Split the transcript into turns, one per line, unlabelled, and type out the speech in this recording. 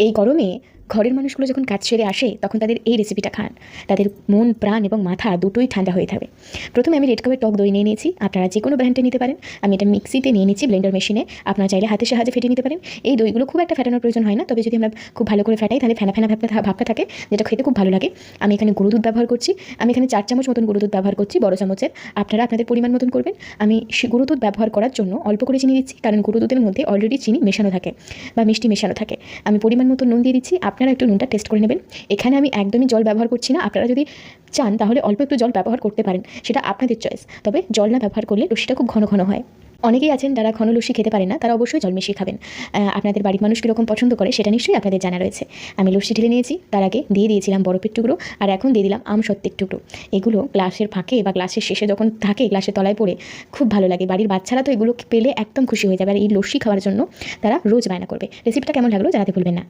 এই গরমে ঘরের মানুষগুলো যখন কাজ সেরে আসে তখন তাদের এই রেসিপিটা খান, তাদের মন প্রাণ এবং মাথা দুটোই ঠান্ডা হয়ে যাবে। প্রথমে আমি রেড কাপের টক দই নিয়ে নিয়েছি, আপনারা যে কোনো ব্র্যান্ডে নিতে পারেন। আমি এটা মিক্সিতে নিয়ে নিচ্ছি, ব্লেন্ডার মেশিনে। আপনারা চাইলে হাতের সাহায্যে ফেটে নিতে পারেন। এই দইগুলো খুব একটা ফেটানোর প্রয়োজন হয় না, তবে যদি আমরা খুব ভালো করে ফেটাই তাহলে ফেনা ফেনা ভাবটা থাকে, যেটা খেতে খুব ভালো লাগে। আমি এখানে গুঁড়ো দুধ ব্যবহার করছি। আমি এখানে 4 চামচ মতন গুঁড়ো দুধ ব্যবহার করছি, বড় চামচের। আপনারা আপনাদের পরিমাণ মতন করবেন। আমি গুঁড়ো দুধ ব্যবহার করার জন্য অল্প করে চিনি দিচ্ছি, কারণ গুঁড়ো দুধের মধ্যে অলরেডি চিনি মেশানো থাকে বা মিষ্টি মেশানো থাকে। আমি পরিমাণ মতো নুন দিয়ে দিচ্ছি, আপনারা একটু নুনটা টেস্ট করে নেবেন। এখানে আমি একদমই জল ব্যবহার করছি না, আপনারা যদি চান তাহলে অল্প একটু জল ব্যবহার করতে পারেন, সেটা আপনাদের চয়েস। তবে জল না ব্যবহার করলে লস্যিটা খুব ঘন ঘন হয়। অনেকেই আছেন যারা ঘন লস্যি খেতে পারেন না, তারা অবশ্যই জল মিশিয়ে খাবেন। আপনাদের বাড়ির মানুষ কীরকম পছন্দ করে সেটা নিশ্চয়ই আপনাদের জানা রয়েছে। আমি লস্যি ঢেলে নিয়েছি, তার আগে দিয়ে দিয়েছিলাম বরফের টুকরো, আর এখন দিয়ে দিলাম আমসত্ত্বের টুকরো। এগুলো গ্লাসের ফাঁকে বা গ্লাসের শেষে যখন থাকে, গ্লাসের তলায় পড়ে খুব ভালো লাগে। বাড়ির বাচ্চারা তো এগুলো পেলে একদম খুশি হয়ে যাবে, আর এই লস্যি খাওয়ার জন্য তারা রোজ বায়না করবে। রেসিপিটা কেমন লাগলো জানাতে ভুলবেন না।